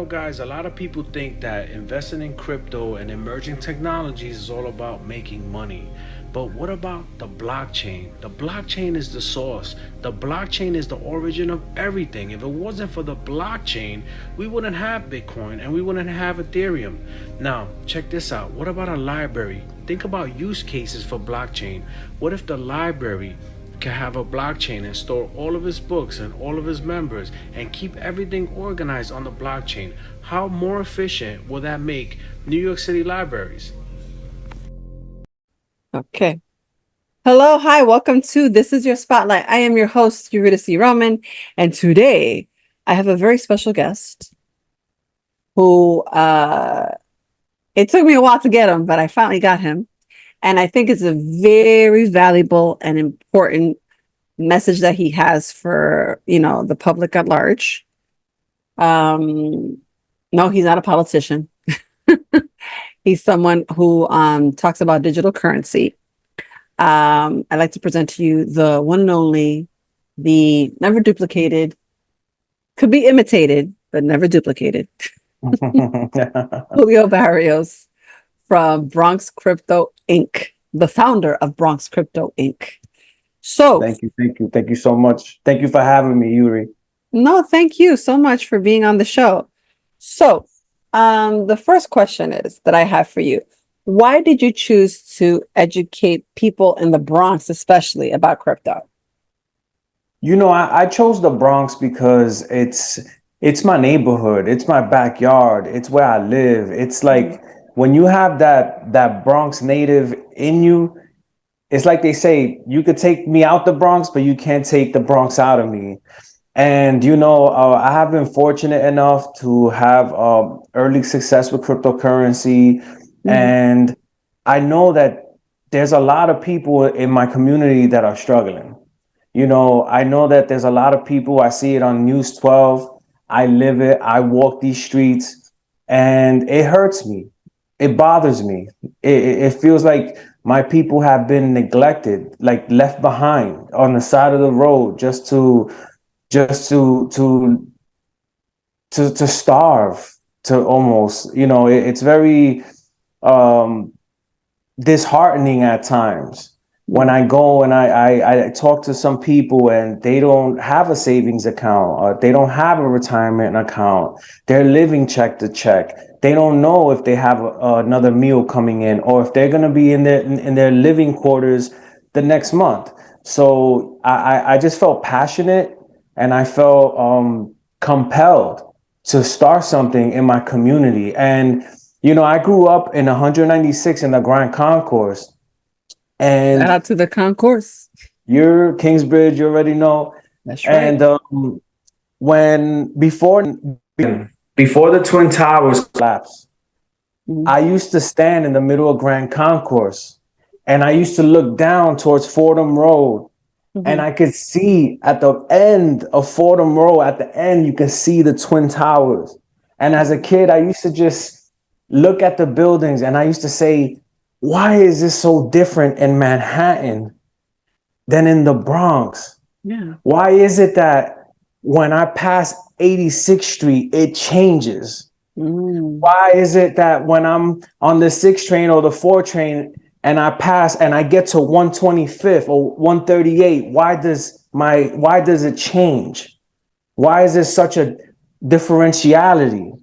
Guys, a lot of people think that investing in crypto and emerging technologies is all about making money. But what about the blockchain? The blockchain is the source. The blockchain is the origin of everything. If it wasn't for the blockchain, we wouldn't have Bitcoin and we wouldn't have Ethereum. Now, check this out. What about a library? Think about use cases for blockchain. What if the library can have a blockchain and store all of his books and all of his members and keep everything organized on the blockchain? How more efficient will that make New York City libraries? Okay. Hello, hi, welcome to This Is Your Spotlight. I am your host, Eurydice Roman, and today I have a very special guest who it took me a while to get him, but I finally got him. And I think it's a very valuable and important message that he has for, the public at large. No, he's not a politician. He's someone who talks about digital currency. I'd like to present to you the one and only, the never duplicated, could be imitated, but never duplicated, Julio Barrios from Bronx Crypto Inc., the founder of Bronx Crypto Inc. So thank you so much. Thank you for having me, Yuri. No, thank you so much for being on the show. So the first question is that I have for you. Why did you choose to educate people in the Bronx, especially about crypto? I chose the Bronx because it's my neighborhood, it's my backyard, it's where I live. It's like when you have that Bronx native in you, it's like they say, you could take me out the Bronx, but you can't take the Bronx out of me. And I have been fortunate enough to have early success with cryptocurrency. And I know that there's a lot of people in my community that are struggling. I know that there's a lot of people, I see it on News 12. I live it. I walk these streets and it hurts me. It bothers me. It feels like my people have been neglected, like left behind on the side of the road just to starve, to almost, it's very disheartening at times when I go and I talk to some people and they don't have a savings account or they don't have a retirement account. They're living check to check. They don't know if they have another meal coming in or if they're going to be in their living quarters the next month. So I just felt passionate and I felt compelled to start something in my community. And I grew up in 196 in the Grand Concourse. And shout out to the concourse. You're Kingsbridge, you already know. That's right. And before the Twin Towers collapsed, I used to stand in the middle of Grand Concourse and I used to look down towards Fordham Road. And I could see at the end of Fordham Road, at the end, you can see the Twin Towers. And as a kid, I used to just look at the buildings and I used to say, why is this so different in Manhattan than in the Bronx? Yeah. Why is it that when I pass 86th Street, it changes? Why is it that when I'm on the 6 train or the 4 train and I pass and I get to 125th or 138, why does it change? Why is there such a differentiality?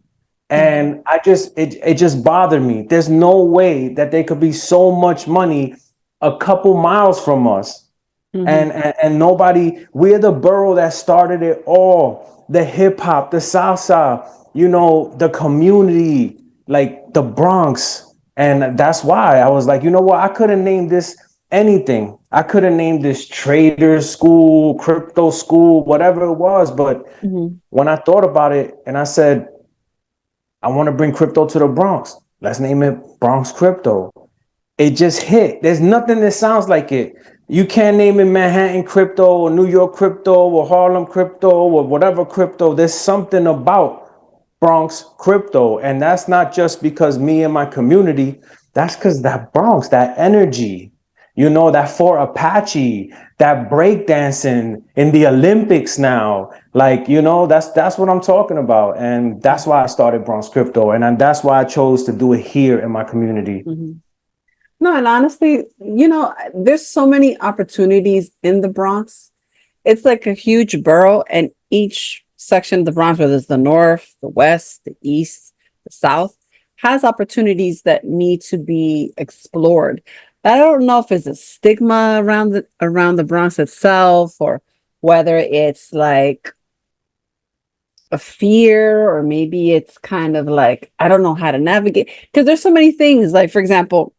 And it just bothered me. There's no way that there could be so much money a couple miles from us. And nobody, we're the borough that started it all. The hip hop, the salsa, the community, like the Bronx. And that's why I was like, you know what? I couldn't name this anything. I couldn't name this trader school, crypto school, whatever it was. But when I thought about it and I said, I want to bring crypto to the Bronx. Let's name it Bronx Crypto. It just hit. There's nothing that sounds like it. You can't name it Manhattan Crypto or New York Crypto or Harlem Crypto or whatever crypto. There's something about Bronx Crypto. And that's not just because me and my community. That's because that Bronx, that energy, you know, that Fort Apache, that breakdancing in the Olympics now. Like, you know, that's what I'm talking about. And that's why I started Bronx Crypto. And that's why I chose to do it here in my community. Mhm. No, and honestly, there's so many opportunities in the Bronx. It's like a huge borough, and each section of the Bronx, whether it's the north, the west, the east, the south, has opportunities that need to be explored. I don't know if it's a stigma around the Bronx itself, or whether it's like a fear, or maybe it's kind of like I don't know how to navigate, because there's so many things. Like, for example,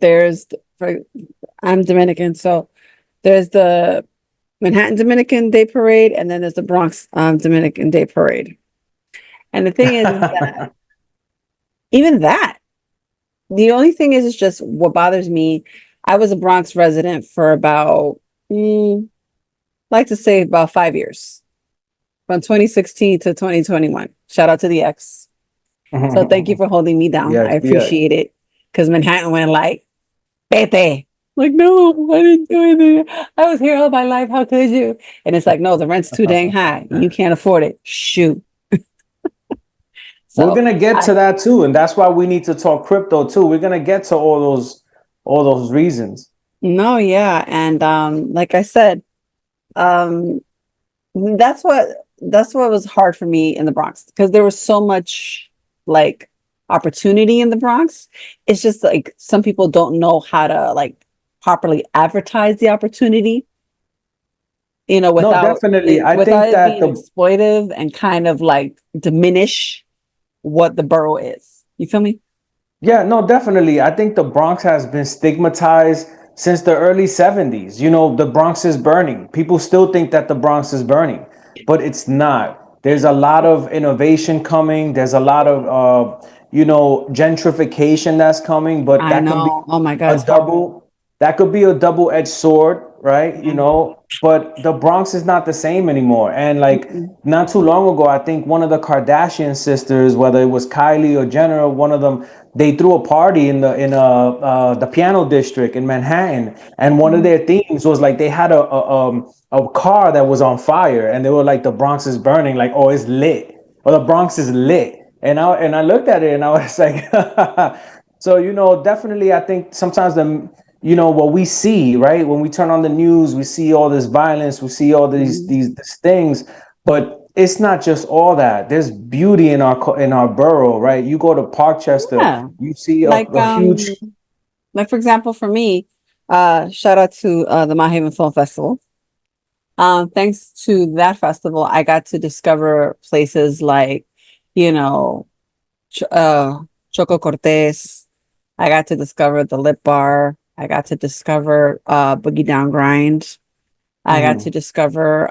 there's for I'm Dominican, so there's the Manhattan Dominican Day Parade, and then there's the Bronx Dominican Day Parade. And the thing is that even that, the only thing is just what bothers me. I was a Bronx resident for about, like to say about 5 years, from 2016 to 2021. Shout out to the ex. So thank you for holding me down. I Yes, yeah. appreciate it. Because Manhattan went like, Pete. Like, no, I didn't do anything. I was here all my life. How could you? And it's like, no, the rent's too dang high. You can't afford it. Shoot. We're So gonna get to that too, and that's why we need to talk crypto too. We're gonna get to all those reasons. no, yeah. And like I said, um that's what was hard for me in the Bronx, because there was so much like opportunity in the Bronx. It's just like some people don't know how to like properly advertise the opportunity, No, definitely. I without think it that being the exploitive and kind of like diminish what the borough is. You feel me? Yeah, no, definitely. I think the Bronx has been stigmatized since the early 70s. You know, the Bronx is burning. People still think that the Bronx is burning, but it's not. There's a lot of innovation coming. There's a lot of, gentrification that's coming, but I that can be know. Oh my God, a it's horrible. double-edged sword, right? You Yeah. know, but the Bronx is not the same anymore. And like Mm-mm. not too long ago, I think one of the Kardashian sisters, whether it was Kylie or Jenner, one of them, they threw a party in the piano district in Manhattan, and one of Mhm. their themes was like they had a car that was on fire, and they were like the Bronx is burning, like, oh, it's lit, or the Bronx is lit. And I looked at it and I was like, so definitely, I think sometimes what we see, right, when we turn on the news, we see all this violence, we see all Mhm. these things, but it's not just all that. There's beauty in our borough, right? You go to Parkchester, Yeah. you see a, Like, a huge. like for example, for me, shout out to the Mount Haven Film Festival. Thanks to that festival, I got to discover places like, you know, Choco Cortez. I got to discover the Lip Bar. I got to discover Boogie Down Grind. I got to Mhm. discover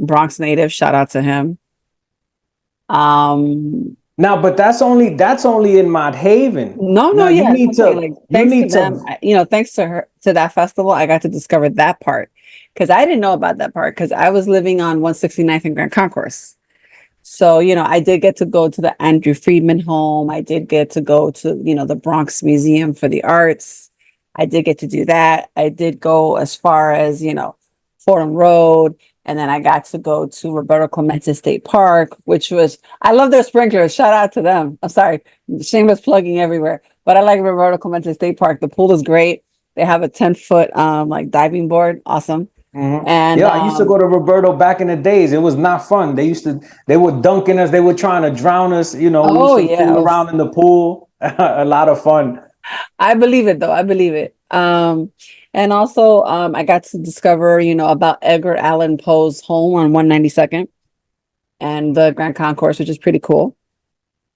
Bronx native. Shout out to him. Um, Now, but that's only in Mott Haven. no, no, Now you yeah, need I'm saying to like you thanks to need them, to thanks to her to that festival, I got to discover that part, because I didn't know about that part because I was living on 169th and Grand Concourse. So, I did get to go to the Andrew Friedman home. I did get to go to, the Bronx Museum for the Arts. I did get to do that. I did go as far as, Fordham Road. And then I got to go to Roberto Clemente State Park, which was, I love their sprinklers. Shout out to them. I'm sorry, shameless plugging everywhere. But I like Roberto Clemente State Park. The pool is great. They have a 10-foot like diving board. Awesome. Mhm. And Yeah, I used to go to Roberto back in the days. It was not fun. They were dunking us. They were trying to drown us. We used oh to yeah, fool around in the pool. A lot of fun. I believe it though. I believe it. And also I got to discover, about Edgar Allan Poe's home on 192nd and the Grand Concourse, which is pretty cool.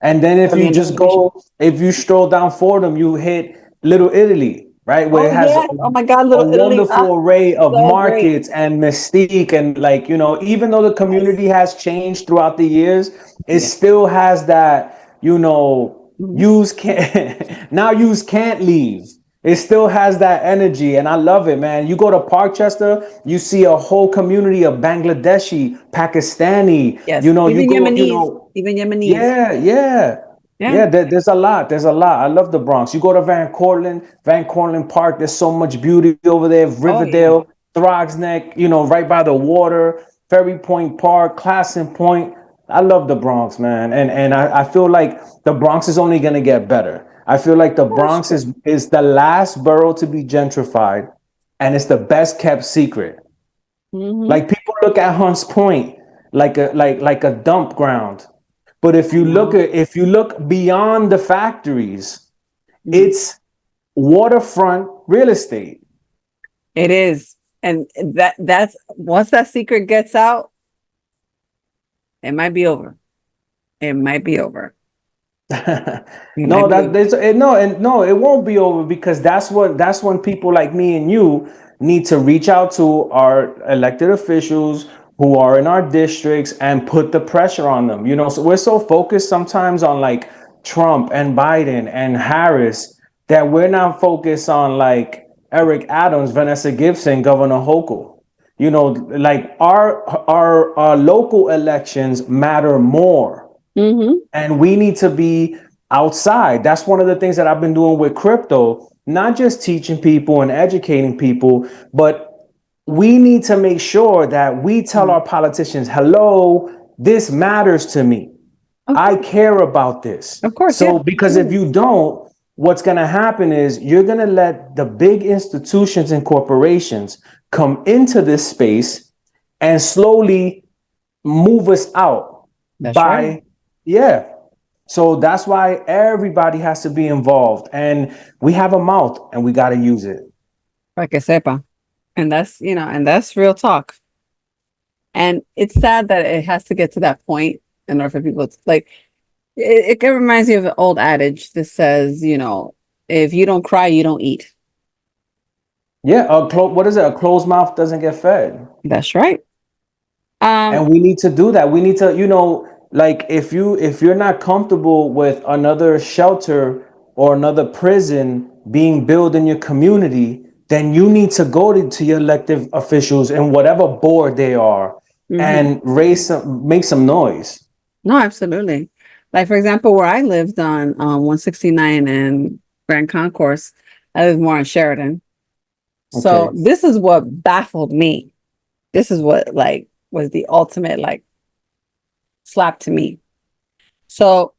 And then For the information. if you stroll down Fordham, you hit Little Italy, right? Where Oh it has yes. Oh my God, a Little Italy. Ah, wonderful array of so great. markets and mystique. And like, even though the Yes. community has changed throughout the years, it Yeah. still has that, Mhm. use can't now use can't leave. It still has that energy, and I love it, man. You go to Parkchester, you see a whole community of Bangladeshi, Pakistani. Yes. You Even go, Yemenis. Even Yemenis. yeah, yeah. Yeah. Yeah, there's a lot. There's a lot. I love the Bronx. You go to Van Cortlandt Park. There's so much beauty over there. Oh yeah. Riverdale, Throgs Neck. Right by the water. Ferry Point Park, Classen Point. I love the Bronx, man, and I feel like the Bronx is only gonna get better. I feel like the That's Bronx true. is the last borough to be gentrified, and it's the best kept secret. Mm-hmm. Like people look at Hunts Point like a dump ground. But No. if you look beyond the factories, Mhm. it's waterfront real estate. It is. And that's once that secret gets out, it might be over. It might be over. It No, might be that over. there's no, and no, it won't be over because that's when people like me and you need to reach out to our elected officials who are in our districts and put the pressure on them. So we're so focused sometimes on like Trump and Biden and Harris that we're not focused on like Eric Adams, Vanessa Gibson, Governor Hochul. Like our local elections matter more, Mm-hmm. and we need to be outside. That's one of the things that I've been doing with crypto, not just teaching people and educating people, but we need to make sure that we tell our politicians, hello, this matters to me. Of I course. care about this. Of course, yeah. So, because if Absolutely. you don't, what's going to happen is you're going to let the big institutions and corporations come into this space and slowly move us out That's right. by, yeah. So that's why everybody has to be involved, and we have a mouth and we got to use it. Para que sepa. And and that's real talk. And it's sad that it has to get to that point in order for people to like it reminds me of an old adage that says, if you don't cry, you don't eat. Yeah, what is it? A closed mouth doesn't get fed. That's right. Um, And we need to do that. We need to, like if you're not comfortable with another shelter or another prison being built in your community, then you need to go to your elected officials and whatever board they are mhm. and make some noise. No, absolutely. Like for example, where I lived on 169 and Grand Concourse, I lived more on Sheridan. So Okay. this is what baffled me. This is what like was the ultimate like slap to me. So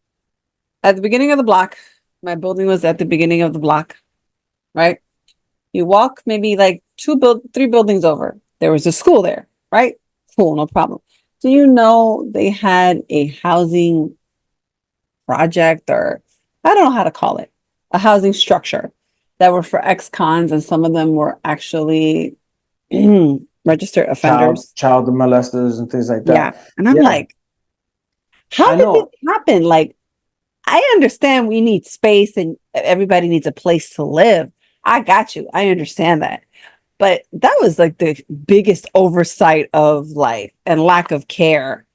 at the beginning of the block, my building was at the beginning of the block, right? You walk maybe like three buildings over. There was a school there, right? Cool, no problem. Do you know they had a housing project, or I don't know how to call it, a housing structure that were for ex-cons, and some of them were actually registered Child offenders. child molesters and things like Yeah. that. And I'm Yeah, like, how I did this know. happen? Like, I understand we need space and everybody needs a place to live. I got you. I understand that. But that was like the biggest oversight of like and lack of care,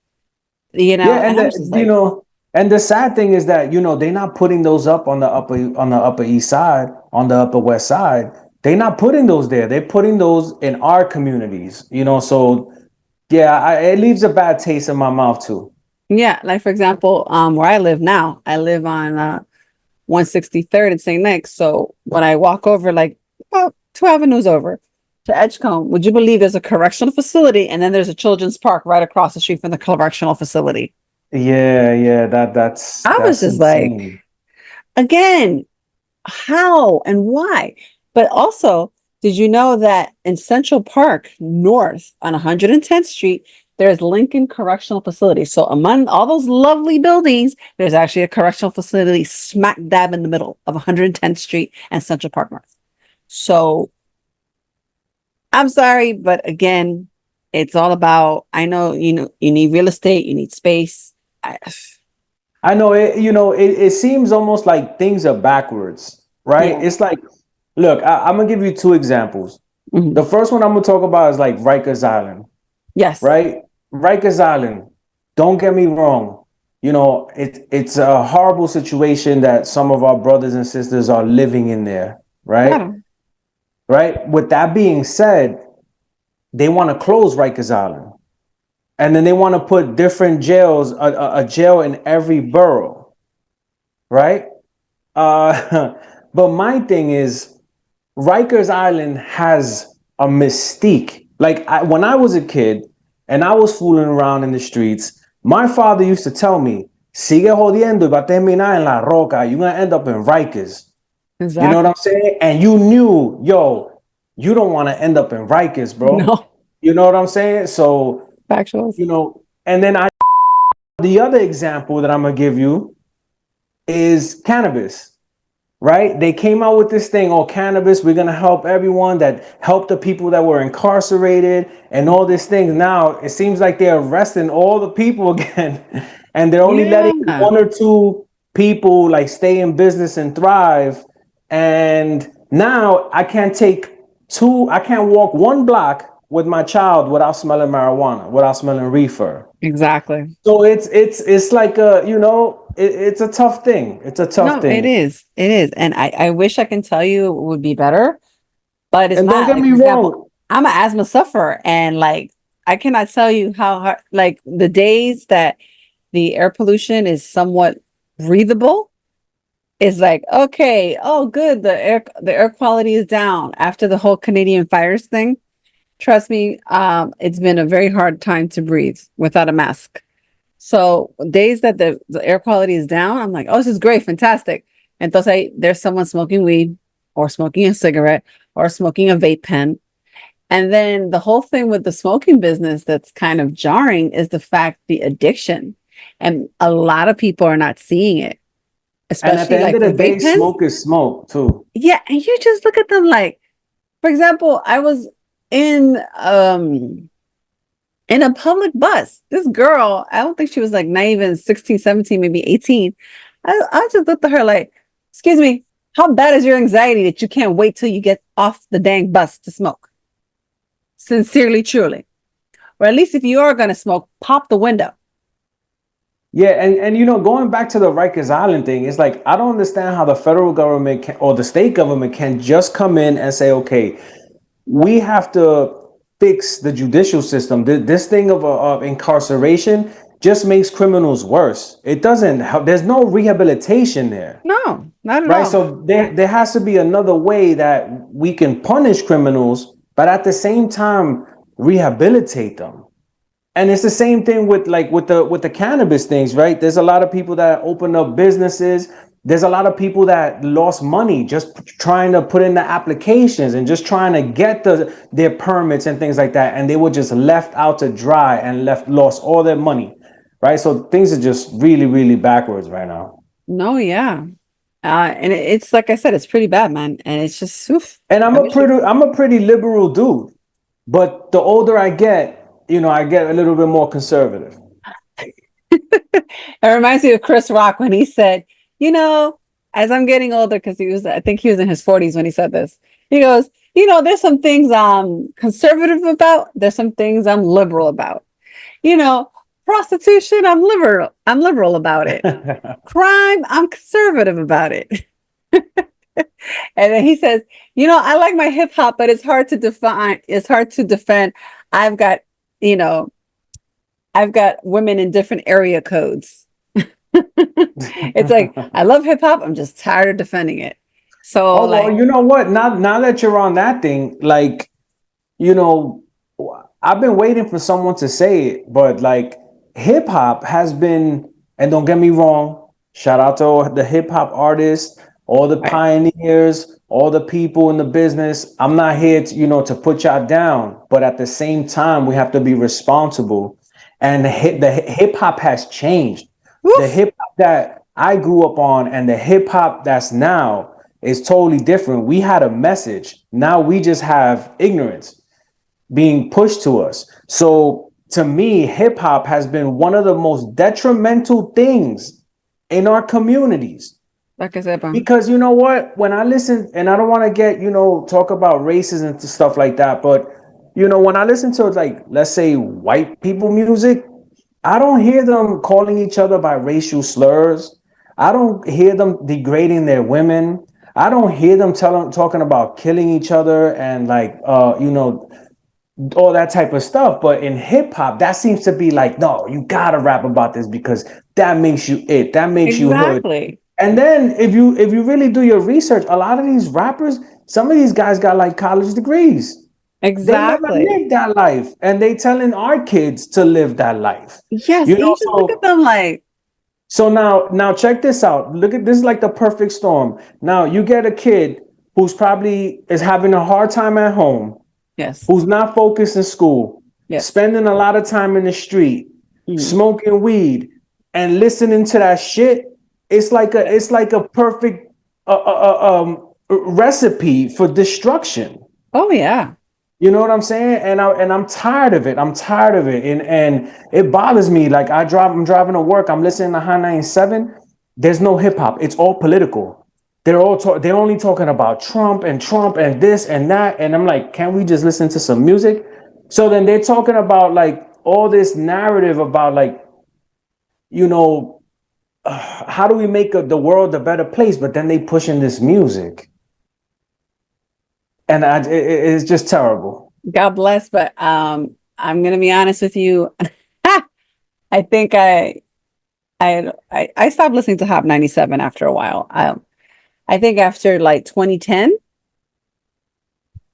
Yeah, and I'm just you like, know, and the sad thing is that they're not putting those up on the upper east side, on the upper west side. They're not putting those there. They're putting those in our communities. So yeah, it leaves a bad taste in my mouth too. yeah, like for example, where I live now, I live on 163rd in St. Nick. So when I walk over, like about 2 avenues over to Edgecombe, would you believe there's a correctional facility and then there's a children's park right across the street from the correctional facility? Yeah, yeah, that's I was that's just like, insane. again, how and why? But also, did you know that in Central Park North on 110th Street, there's Lincoln Correctional Facility. So among all those lovely buildings, there's actually a correctional facility smack dab in the middle of 110th Street and Central Park North. So I'm sorry, but again, it's all about, I know, you need real estate, you need space. I, I know it. It seems almost like things are backwards, right? yeah. It's like, look, I'm gonna give you two examples. Mhm. The first one I'm gonna talk about is like Rikers Island, Yes. right? Rikers Island. Don't get me wrong. It's a horrible situation that some of our brothers and sisters are living in there, right? Claro. Right. With that being said, they want to close Rikers Island, and then they want to put different jails, a jail in every borough. right? But my thing is, Rikers Island has a mystique. Like when I was a kid and I was fooling around in the streets, my father used to tell me, "Sigue jodiendo y va a terminar en la roca. You're gonna end up in Rikers." You know what Exactly. I'm saying? And you knew, yo, you don't want to end up in Rikers, bro. No, You know what I'm saying? So, factuals. and then the other example that I'm gonna give you is cannabis, right? They came out with this thing, oh, cannabis, we're gonna help everyone, that help the people that were incarcerated and all these things. Now it seems like they're arresting all the people again, and they're only letting Yeah, one or two people like stay in business and thrive. And now I can't walk one block with my child without smelling marijuana, without smelling reefer. exactly. So it's like it's a tough thing. It's a tough No, it thing. is. It is. And I wish I can tell you it would be better, but it's And don't not. get Like, me for example, wrong, I'm an asthma sufferer, and like I cannot tell you how hard, like the days that the air pollution is somewhat breathable is like, okay, oh good, the air quality is down after the whole Canadian fires thing. Trust me, it's been a very hard time to breathe without a mask. So days that the air quality is down, I'm like, oh, this is great, fantastic. Entonces, there's someone smoking weed or smoking a cigarette or smoking a vape pen. And then the whole thing with the smoking business that's kind of jarring is the fact the addiction. And a lot of people are not seeing it, and at the especially end like of the for day, vape pens. smoke is smoke too. Yeah. And you just look at them like, for example, I was in in a public bus. This girl, I don't think she was like not even 16, 17, maybe 18. I just looked at her like, excuse me, how bad is your anxiety that you can't wait till you get off the dang bus to smoke? Sincerely, truly. Or at least if you are going to smoke, pop the window. Yeah, and going back to the Rikers Island thing, it's like I don't understand how the federal government or the state government can just come in and say, okay, we have to fix the judicial system. This thing of incarceration just makes criminals worse. It doesn't help. There's no rehabilitation there. No, not at Right. all. So there has to be another way that we can punish criminals, but at the same time rehabilitate them. And it's the same thing with like with the cannabis things, right? There's a lot of people that open up businesses. There's a lot of people that lost money just trying to put in the applications and just trying to get their permits and things like that. And they were just left out to dry and lost all their money. Right. So things are just really, really backwards right now. No, yeah. And it's like I said, it's pretty bad, man. And it's just, oof, And I wish it. I'm a pretty liberal dude, but the older I get, I get a little bit more conservative. It reminds me of Chris Rock when he said, you know, as I'm getting older, because I think he was in his 40s when he said this. He goes, there's some things I'm conservative about. There's some things I'm liberal about. You know, prostitution, I'm liberal. I'm liberal about it. Crime, I'm conservative about it. And then he says, I like my hip hop, but it's hard to define. It's hard to defend. I've got, you know, I've got women in different area codes. It's like, I love hip hop. I'm just tired of defending it. So Oh, well, like, you know what? Now that you're on that thing, like, you know, I've been waiting for someone to say it, but like hip hop has been, and don't get me wrong, shout out to the hip hop artists, all the right. pioneers, all the people in the business. I'm not here to, to put y'all down, but at the same time, we have to be responsible. And the hip hop has changed. The Woof. hip hop that I grew up on and the hip hop that's now is totally different. We had a message. Now we just have ignorance being pushed to us. So to me, hip hop has been one of the most detrimental things in our communities. Like I said, Because you know what? When I listen, and I don't want to get, talk about races and stuff like that, but when I listen to like, let's say white people music, I don't hear them calling each other by racial slurs. I don't hear them degrading their women. I don't hear them talking about killing each other and like all that type of stuff. But in hip hop, that seems to be like, no, you gotta rap about this because that makes you it. That makes you hood. exactly. And then if you really do your research, a lot of these rappers, some of these guys got like college degrees. They never Exactly. lived that life, and they telling our kids to live that life. Yes, You and know, you just look at them like, so now check this out. Look at this is like the perfect storm. Now you get a kid who's probably is having a hard time at home, yes, who's not focused in school, yes. spending a lot of time in the street, Mm. smoking weed, and listening to that shit. It's like a perfect recipe for destruction. Oh yeah. You know what I'm saying? And I'm tired of it. I'm tired of it. And it bothers me. Like I'm driving to work. I'm listening to High 97. There's no hip hop. It's all political. They're only talking about Trump and this and that. And I'm like, can we just listen to some music? So then they're talking about like all this narrative about like, you know, how do we make the world a better place? But then they pushing this music, and it's just terrible. God bless, but I'm gonna be honest with you. I think I stopped listening to Hot 97 after a while. I think after like 2010,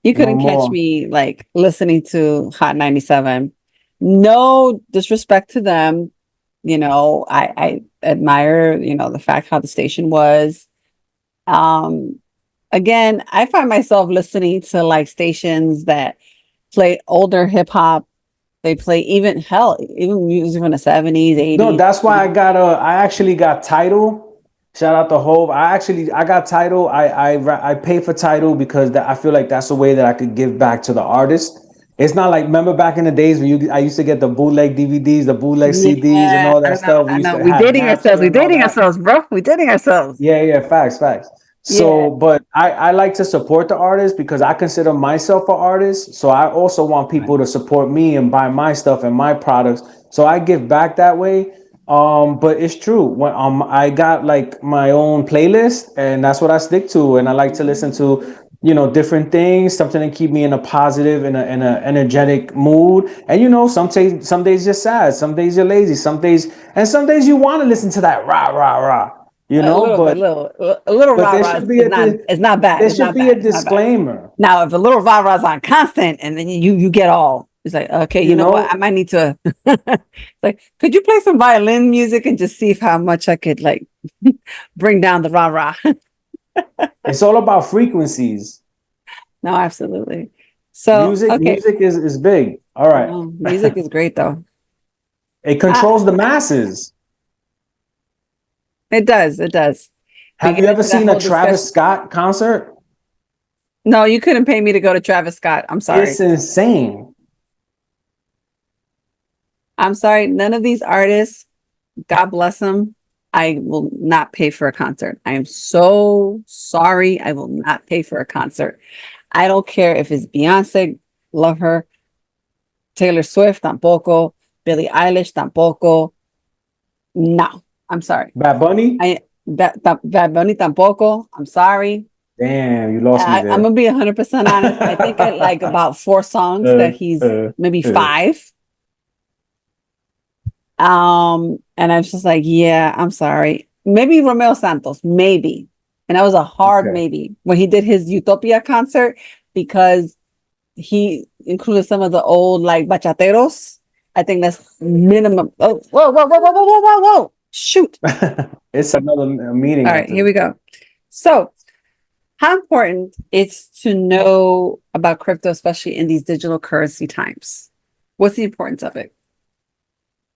you No couldn't catch more. me like listening to Hot 97. No disrespect to them. I admire, the fact how the station was. Um, Again, I find myself listening to like stations that play older hip hop. They play even music from the 70s, No, 80s. that's why I actually got Title. Shout out to Hove. I got Title. I pay for Title because I feel like that's a way that I could give back to the artist. It's not like remember back in the days when I used to get the bootleg DVDs, the bootleg CDs, and Yeah, all that stuff. We I used know. to We have dating ourselves. Napster We and all dating that. ourselves, bro. We dating ourselves. Yeah, yeah, facts, facts. Yeah. So, but I like to support the artist because I consider myself an artist. So I also want people to support me and buy my stuff and my products. So I give back that way. But it's true. When I got like my own playlist and that's what I stick to. And I like to listen to, different things, something to keep me in a positive in a energetic mood. And some days you're sad, some days you're lazy, some days you want to listen to that rah rah rah. A little bit, But a little but rah there rah should be is not, it's not bad. there It's should not be bad. a It's not bad. disclaimer, Now, if a little rah rah is on constant, and then you get all, it's like, okay, you you know what? I know. might need to. It's like, could you play some violin music and just see if how much I could like bring down the rah rah? It's all about frequencies. No, absolutely. So, Music, okay, music is big. All right. music is great though. It Uh, controls the masses. it does, it does. We Have you get ever into that seen a whole discussion. Travis Scott concert? No, you couldn't pay me to go to Travis Scott. I'm sorry. It's insane. I'm sorry. None of these artists, God bless them, I will not pay for a concert. I am so sorry. I will not pay for a concert. I don't care if it's Beyonce, love her, Taylor Swift, tampoco, Billie Eilish, tampoco. No, I'm sorry. Bad Bunny? Bad Bunny, tampoco. I'm sorry. Damn, you lost me I'm there. gonna be 100% honest. I think I like about 4 songs that he's maybe uh. five. And I was just like, yeah, I'm sorry. Maybe Romeo Santos, maybe. And that was a hard Okay. maybe when he did his Utopia concert because he included some of the old like bachateros. I think that's minimum. Oh, whoa, whoa, whoa, whoa, whoa, whoa, whoa, whoa. Shoot. It's another meeting All right, here after. we go. So, how important it's to know about crypto, especially in these digital currency times? What's the importance of it?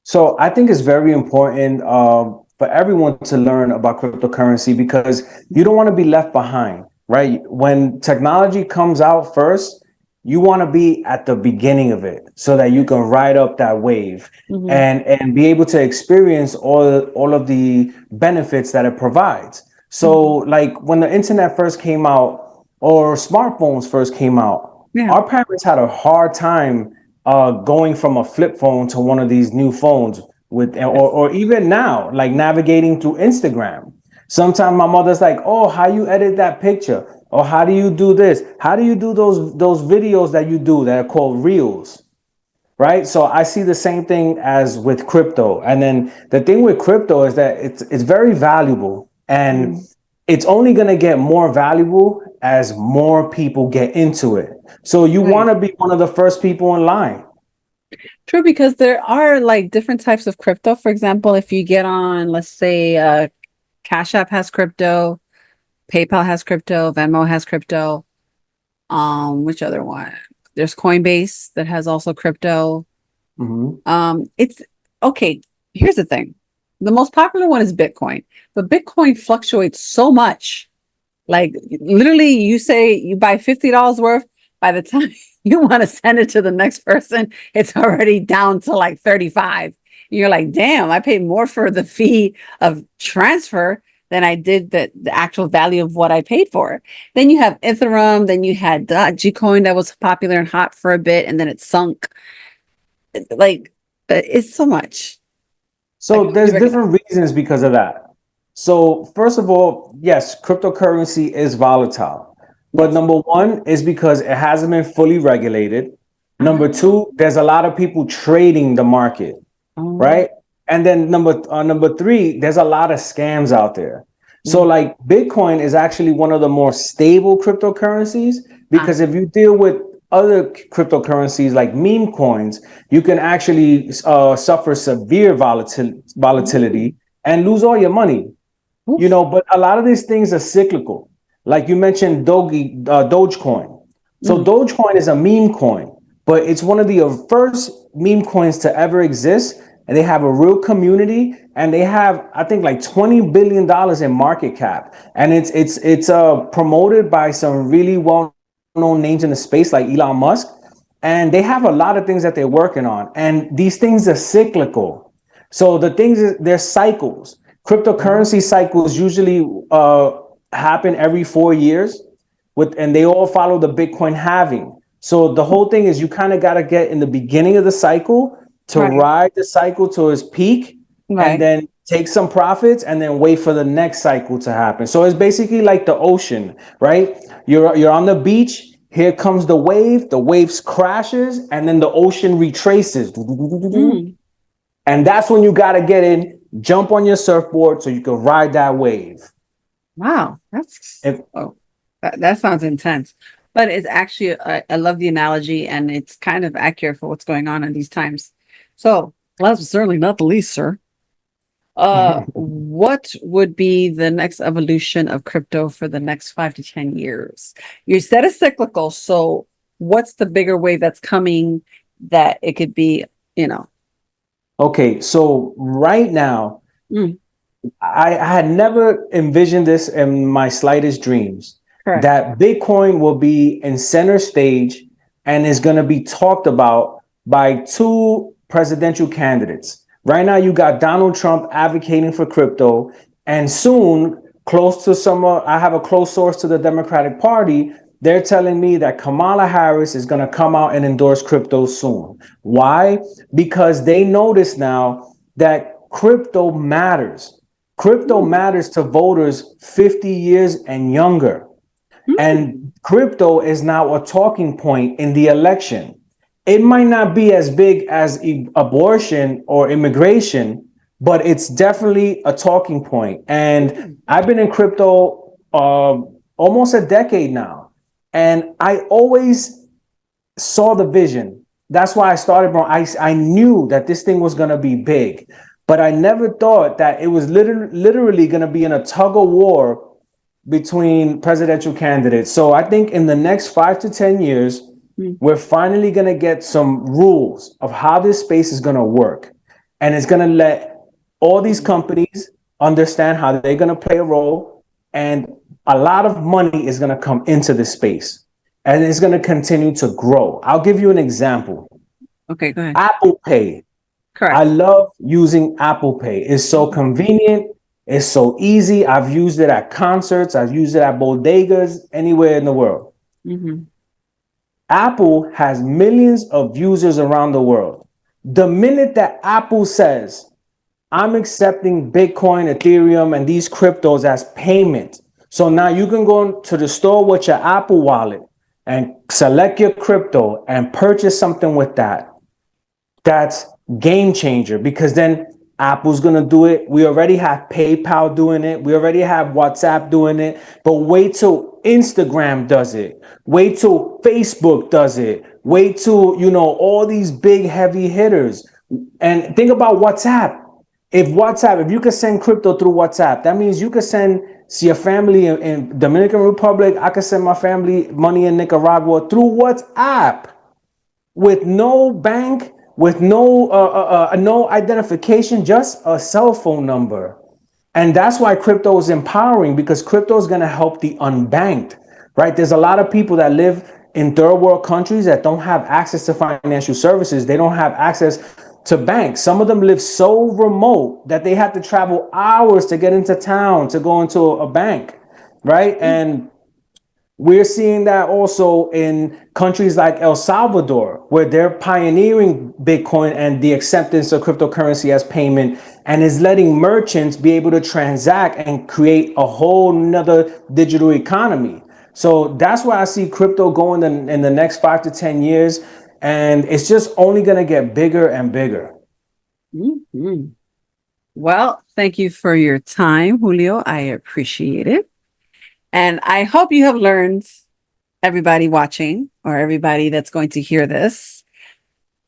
So I think it's very important for everyone to learn about cryptocurrency because you don't want to be left behind, right? When technology comes out first, you want to be at the beginning of it so that you can ride up that wave Mhm. and be able to experience all of the benefits that it provides. So Mhm. like when the internet first came out or smartphones first came out, Yeah. our parents had a hard time going from a flip phone to one of these new phones with Yes. or even now like navigating through Instagram. Sometimes my mother's like, oh, how you edit that picture, or how do you do this, how do you do those videos that you do that are called reels, right? So I see the same thing as with crypto. And then the thing with crypto is that it's very valuable. And it's only going to get more valuable as more people get into it. So you want to be one of the first people in line. True, because there are like different types of crypto. For example, if you get on, let's say, Cash App has crypto, PayPal has crypto, Venmo has crypto. Which other one? There's Coinbase that has also crypto. It's okay. Here's the thing. The most popular one is Bitcoin, but Bitcoin fluctuates so much. Like literally, you say you buy $50 worth, by the time you want to send it to the next person, it's already down to like 35. You're like, damn, I paid more for the fee of transfer than I did the actual value of what I paid for it. Then you have Ethereum, then you had Dogecoin that was popular and hot for a bit, and then it sunk. Like, it's so much. So there's different reasons because of that. So first of all, yes, cryptocurrency is volatile. But number one is because it hasn't been fully regulated. Number two, there's a lot of people trading the market, right? And then number three, there's a lot of scams out there. So like Bitcoin is actually one of the more stable cryptocurrencies because if you deal with other cryptocurrencies like meme coins, you can actually suffer severe volatility and lose all your money. You know, but a lot of these things are cyclical. Like you mentioned Dogecoin. So Dogecoin is a meme coin, but it's one of the first meme coins to ever exist. And they have a real community, and they have, I think, like $20 billion in market cap. And it's promoted by some really well-known names in the space like Elon Musk. And they have a lot of things that they're working on. And these things are cyclical. So the things, they're cycles. Cryptocurrency cycles usually happen every 4 years, and they all follow the Bitcoin halving. So the whole thing is you kind of got to get in the beginning of the cycle to ride the cycle to its peak, and then take some profits and then wait for the next cycle to happen. So it's basically like the ocean, right? You're on the beach. Here comes the waves crashes, and then the ocean retraces. And that's when you got to get in, jump on your surfboard so you can ride that wave. Wow, that sounds intense. But it's actually, I love the analogy, and it's kind of accurate for what's going on in these times. So, last but certainly not the least, sir. What would be the next evolution of crypto for the next 5 to 10 years? You said it's cyclical, so what's the bigger wave that's coming that it could be, you know? Okay, so right now, I had never envisioned this in my slightest dreams. That Bitcoin will be in center stage and is going to be talked about by two presidential candidates. Right now, you got Donald Trump advocating for crypto, and soon, close to I have a close source to the Democratic Party. They're telling me that Kamala Harris is going to come out and endorse crypto soon. Why? Because they notice now that crypto matters. Crypto matters to voters 50 years and younger. And crypto is now a talking point in the election. It might not be as big as abortion or immigration, but it's definitely a talking point. And I've been in crypto almost a decade now. And I always saw the vision. That's why I started, bro. I knew that this thing was going to be big, but I never thought that it was literally going to be in a tug of war between presidential candidates. So I think in the next 5 to 10 years, we're finally going to get some rules of how this space is going to work. And it's going to let all these companies understand how they're going to play a role. And a lot of money is going to come into this space. And it's going to continue to grow. I'll give you an example. Okay, go ahead. Apple Pay. Correct. I love using Apple Pay. It's so convenient. It's so easy. I've used it at concerts. I've used it at bodegas, anywhere in the world. Apple has millions of users around the world. The minute that Apple says, I'm accepting Bitcoin, Ethereum, and these cryptos as payment. So now you can go to the store with your Apple wallet and select your crypto and purchase something with that. That's game changer, because then Apple's gonna do it. We already have PayPal doing it. We already have WhatsApp doing it. But wait till Instagram does it. Wait till Facebook does it. Wait till, all these big heavy hitters. And think about WhatsApp. If you could send crypto through WhatsApp, that means you could send your family in Dominican Republic. I could send my family money in Nicaragua through WhatsApp with no bank, with no identification, just a cell phone number. And that's why crypto is empowering, because crypto is going to help the unbanked, right? There's a lot of people that live in third world countries that don't have access to financial services. They don't have access to banks. Some of them live so remote that they have to travel hours to get into town to go into a bank, right? And we're seeing that also in countries like El Salvador, where they're pioneering Bitcoin and the acceptance of cryptocurrency as payment, and is letting merchants be able to transact and create a whole nother digital economy. So that's why I see crypto going in the next 5 to 10 years. And it's just only going to get bigger and bigger. Mm-hmm. Well, thank you for your time, Julio. I appreciate it. And I hope you have learned, everybody watching or everybody that's going to hear this.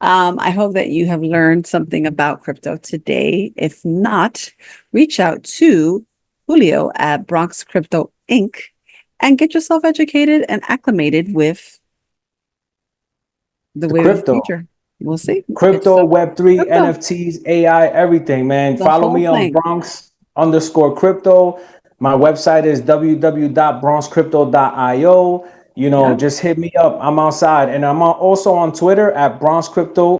I hope that you have learned something about crypto today. If not, reach out to Julio at Bronx Crypto Inc. and get yourself educated and acclimated with the way of the future. We'll see. Crypto, Web3, crypto. NFTs, AI, everything, man. Follow me on Bronx_crypto. My website is www.bronxcrypto.io. Just hit me up. I'm outside. And I'm also on Twitter at Bronx Crypto.